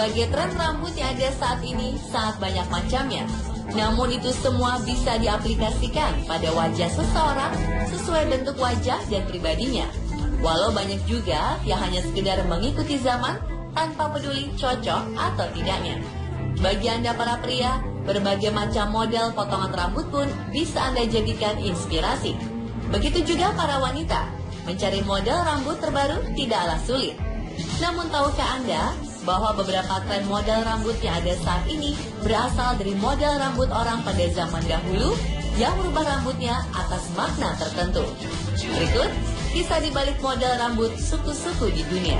berbagai tren rambut yang ada saat ini sangat banyak macamnya. Namun itu semua bisa diaplikasikan pada wajah seseorang sesuai bentuk wajah dan pribadinya. Walau banyak juga yang hanya sekedar mengikuti zaman tanpa peduli cocok atau tidaknya. Bagi Anda para pria, berbagai macam model potongan rambut pun bisa Anda jadikan inspirasi. Begitu juga para wanita, mencari model rambut terbaru tidaklah sulit. Namun tahukah Anda bahwa beberapa tren model rambut yang ada saat ini berasal dari model rambut orang pada zaman dahulu yang merubah rambutnya atas makna tertentu. Berikut kisah di balik model rambut suku-suku di dunia.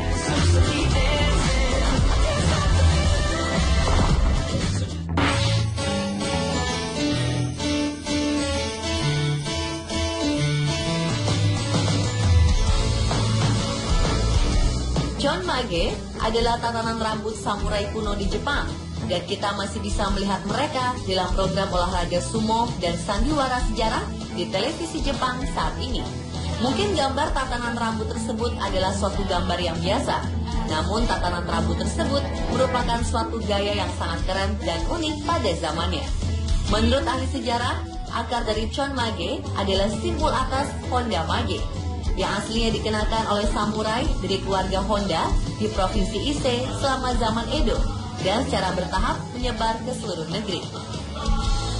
Chonmage adalah tatanan rambut samurai kuno di Jepang, dan kita masih bisa melihat mereka dalam program olahraga sumo dan sandiwara sejarah di televisi Jepang saat ini. Mungkin gambar tatanan rambut tersebut adalah suatu gambar yang biasa, namun tatanan rambut tersebut merupakan suatu gaya yang sangat keren dan unik pada zamannya. Menurut ahli sejarah, akar dari Chonmage adalah simbol atas Honda Mage, yang aslinya dikenakan oleh samurai dari keluarga Honda di Provinsi Ise selama zaman Edo dan secara bertahap menyebar ke seluruh negeri.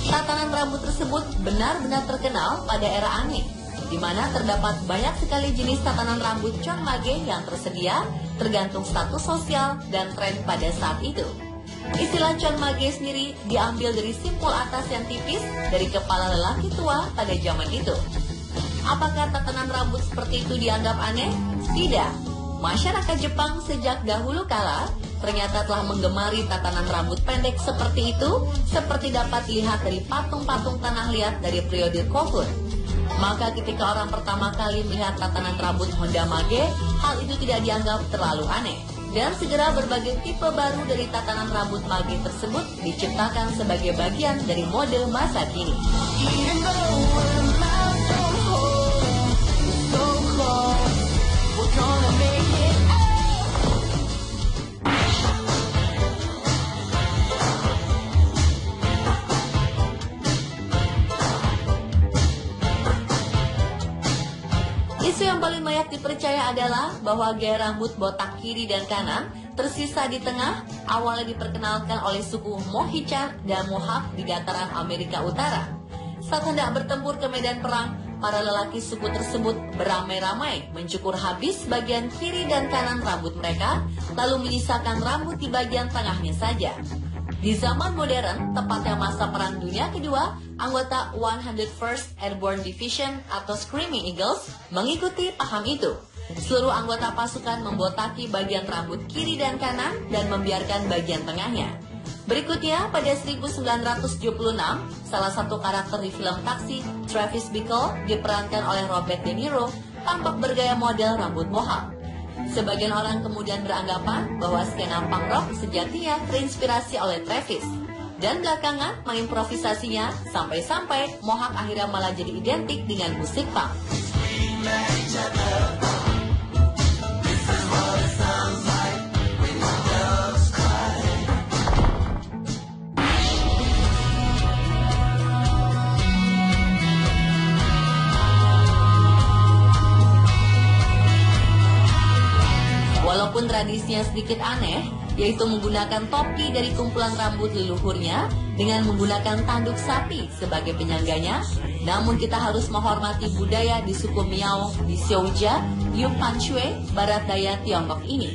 Tatanan rambut tersebut benar-benar terkenal pada era Ane, di mana terdapat banyak sekali jenis tatanan rambut Chonmage yang tersedia tergantung status sosial dan tren pada saat itu. Istilah Chonmage sendiri diambil dari simpul atas yang tipis dari kepala lelaki tua pada zaman itu. Apakah tatanan rambut seperti itu dianggap aneh? Tidak. Masyarakat Jepang sejak dahulu kala ternyata telah menggemari tatanan rambut pendek seperti itu, seperti dapat dilihat dari patung-patung tanah liat dari periode Kofun. Maka ketika orang pertama kali melihat tatanan rambut Honda Mage, hal itu tidak dianggap terlalu aneh. Dan segera berbagai tipe baru dari tatanan rambut Mage tersebut diciptakan sebagai bagian dari mode masa kini. Isu yang paling banyak dipercaya adalah bahwa gaya rambut botak kiri dan kanan tersisa di tengah awalnya diperkenalkan oleh suku Mohican dan Mohawk di dataran Amerika Utara. Saat hendak bertempur ke medan perang, para lelaki suku tersebut beramai-ramai mencukur habis bagian kiri dan kanan rambut mereka, lalu menyisakan rambut di bagian tengahnya saja. Di zaman modern, tepatnya masa Perang Dunia Kedua, anggota 101st Airborne Division atau Screaming Eagles mengikuti paham itu. Seluruh anggota pasukan membotaki bagian rambut kiri dan kanan dan membiarkan bagian tengahnya. Berikutnya, pada 1976, salah satu karakter di film Taxi, Travis Bickle, diperankan oleh Robert De Niro, tampak bergaya model rambut mohawk. Sebagian orang kemudian beranggapan bahwa skena punk rock sejatinya terinspirasi oleh Travis. Dan belakangan mengimprovisasinya sampai-sampai mohawk akhirnya malah jadi identik dengan musik punk. Walaupun tradisinya sedikit aneh, yaitu menggunakan topi dari kumpulan rambut leluhurnya dengan menggunakan tanduk sapi sebagai penyangganya, namun kita harus menghormati budaya di suku Miao di Xiaojia, Yunpanchui, barat daya Tiongkok ini.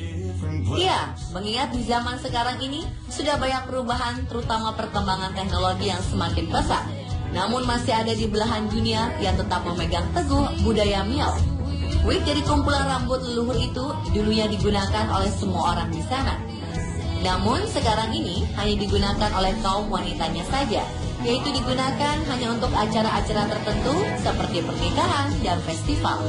Ya, mengingat di zaman sekarang ini sudah banyak perubahan, terutama perkembangan teknologi yang semakin pesat, namun masih ada di belahan dunia yang tetap memegang teguh budaya Miao. Wig dari kumpulan rambut leluhur itu dulunya digunakan oleh semua orang di sana. Namun sekarang ini hanya digunakan oleh kaum wanitanya saja, yaitu digunakan hanya untuk acara-acara tertentu seperti pernikahan dan festival.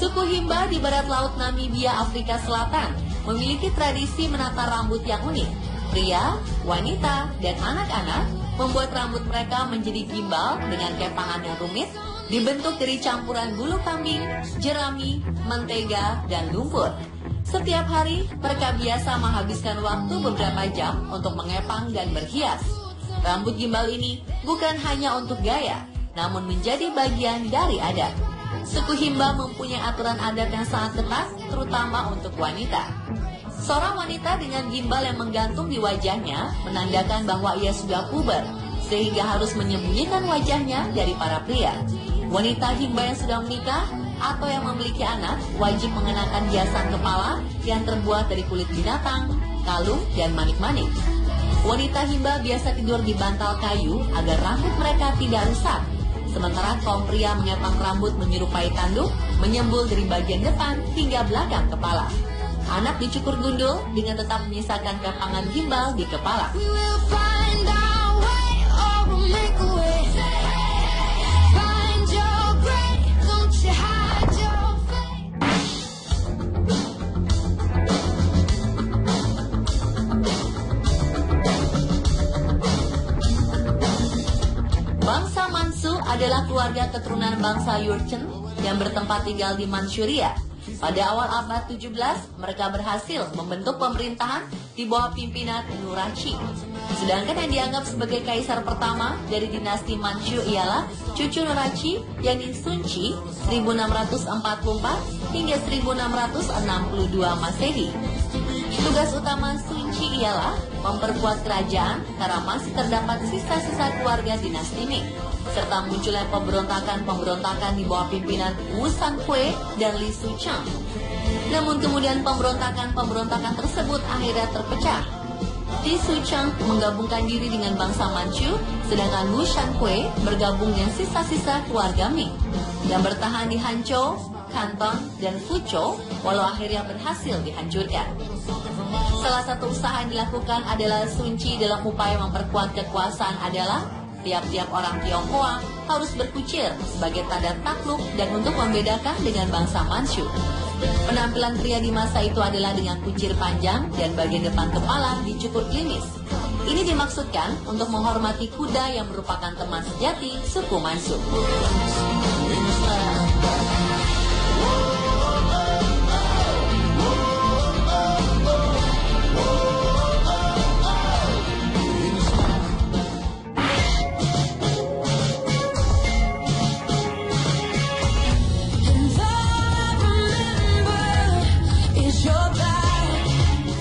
Suku Himba di barat laut Namibia, Afrika Selatan memiliki tradisi menata rambut yang unik. Pria, wanita, dan anak-anak membuat rambut mereka menjadi gimbal dengan kepangan yang rumit, dibentuk dari campuran bulu kambing, jerami, mentega, dan lumpur. Setiap hari, mereka biasa menghabiskan waktu beberapa jam untuk mengepang dan berhias. Rambut gimbal ini bukan hanya untuk gaya, namun menjadi bagian dari adat. Suku Himba mempunyai aturan adat yang sangat ketat, terutama untuk wanita. Seorang wanita dengan gimbal yang menggantung di wajahnya menandakan bahwa ia sudah puber, sehingga harus menyembunyikan wajahnya dari para pria. Wanita Himba yang sudah menikah atau yang memiliki anak wajib mengenakan hiasan kepala yang terbuat dari kulit binatang, kalung, dan manik-manik. Wanita Himba biasa tidur di bantal kayu agar rambut mereka tidak rusak. Sementara kaum pria mengepang rambut menyerupai tanduk, menyembul dari bagian depan hingga belakang kepala. Anak dicukur gundul dengan tetap menyisakan kepangan gimbal di kepala. Bangsa Mansu adalah keluarga keturunan bangsa Jurchen yang bertempat tinggal di Manchuria. Pada awal abad 17, mereka berhasil membentuk pemerintahan di bawah pimpinan Nuraci. Sedangkan yang dianggap sebagai kaisar pertama dari dinasti Manchu ialah cucu Nuraci, yakni Sun Ci, 1644 hingga 1662 Masehi. Tugas utama Sun Ci ialah memperkuat kerajaan karena masih terdapat sisa-sisa keluarga dinasti Ming, serta munculnya pemberontakan di bawah pimpinan Wu Sanhui dan Li Sucheng. Namun kemudian pemberontakan tersebut akhirnya terpecah. Li Sucheng menggabungkan diri dengan bangsa Manchu, sedangkan Wu Sanhui bergabung dengan sisa-sisa keluarga Ming yang bertahan di Hanzhou, Canton, dan Fuzhou, walau akhirnya berhasil dihancurkan. Salah satu usaha yang dilakukan adalah Sun Ci dalam upaya memperkuat kekuasaan adalah tiap-tiap orang Tionghoa harus berkucir sebagai tanda takluk dan untuk membedakan dengan bangsa Manchu. Penampilan pria di masa itu adalah dengan kucir panjang dan bagian depan kepala dicukur klimis. Ini dimaksudkan untuk menghormati kuda yang merupakan teman sejati suku Manchu.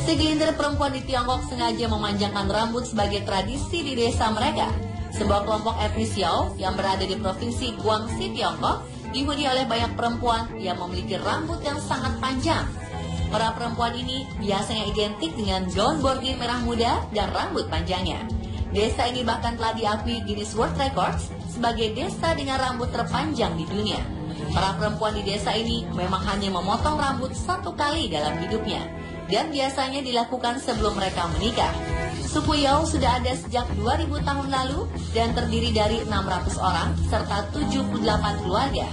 Segelintir perempuan di Tiongkok sengaja memanjangkan rambut sebagai tradisi di desa mereka. Sebuah kelompok etnis Yao yang berada di provinsi Guangxi, Tiongkok, dihuni oleh banyak perempuan yang memiliki rambut yang sangat panjang. Para perempuan ini biasanya identik dengan gaun bordir merah muda dan rambut panjangnya. Desa ini bahkan telah diakui Guinness World Records sebagai desa dengan rambut terpanjang di dunia. Para perempuan di desa ini memang hanya memotong rambut satu kali dalam hidupnya, dan biasanya dilakukan sebelum mereka menikah. Suku Yao sudah ada sejak 2000 tahun lalu dan terdiri dari 600 orang serta 78 keluarga.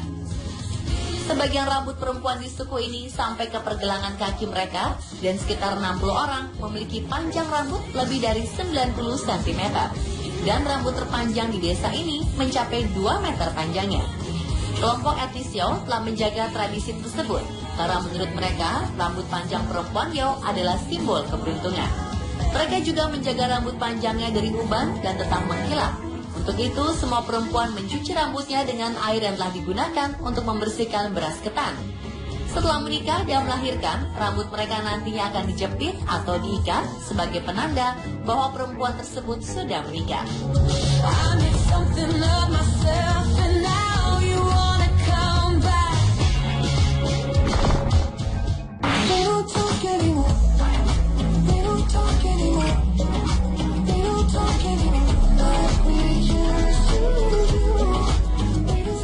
Sebagian rambut perempuan di suku ini sampai ke pergelangan kaki mereka dan sekitar 60 orang memiliki panjang rambut lebih dari 90 cm. Dan rambut terpanjang di desa ini mencapai 2 meter panjangnya. Kelompok etnis Yao telah menjaga tradisi tersebut karena menurut mereka rambut panjang perempuan Yao adalah simbol keberuntungan. Mereka juga menjaga rambut panjangnya dari uban dan tetap mengkilap. Untuk itu semua perempuan mencuci rambutnya dengan air yang telah digunakan untuk membersihkan beras ketan. Setelah menikah dan melahirkan, rambut mereka nantinya akan dijepit atau diikat sebagai penanda bahwa perempuan tersebut sudah menikah.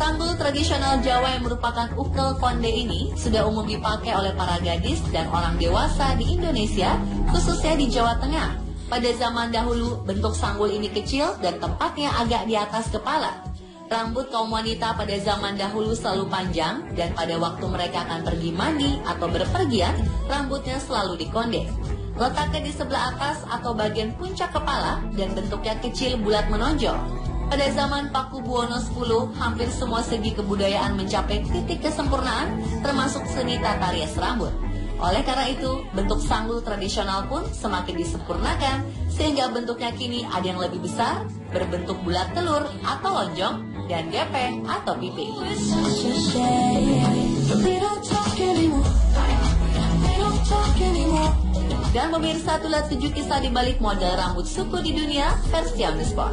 Sanggul tradisional Jawa yang merupakan ukel konde ini sudah umum dipakai oleh para gadis dan orang dewasa di Indonesia, khususnya di Jawa Tengah. Pada zaman dahulu, bentuk sanggul ini kecil dan tempatnya agak di atas kepala. Rambut kaum wanita pada zaman dahulu selalu panjang dan pada waktu mereka akan pergi mandi atau berpergian, rambutnya selalu dikonde. Letaknya di sebelah atas atau bagian puncak kepala dan bentuknya kecil bulat menonjol. Pada zaman Pakubuwono X, hampir semua segi kebudayaan mencapai titik kesempurnaan, termasuk seni tata rias rambut. Oleh karena itu, bentuk sanggul tradisional pun semakin disempurnakan, sehingga bentuknya kini ada yang lebih besar, berbentuk bulat telur atau lonjong, dan gepeng atau pipi. Dan pemirsa, itulah 7 kisah di balik model rambut suku di dunia versi On The Spot.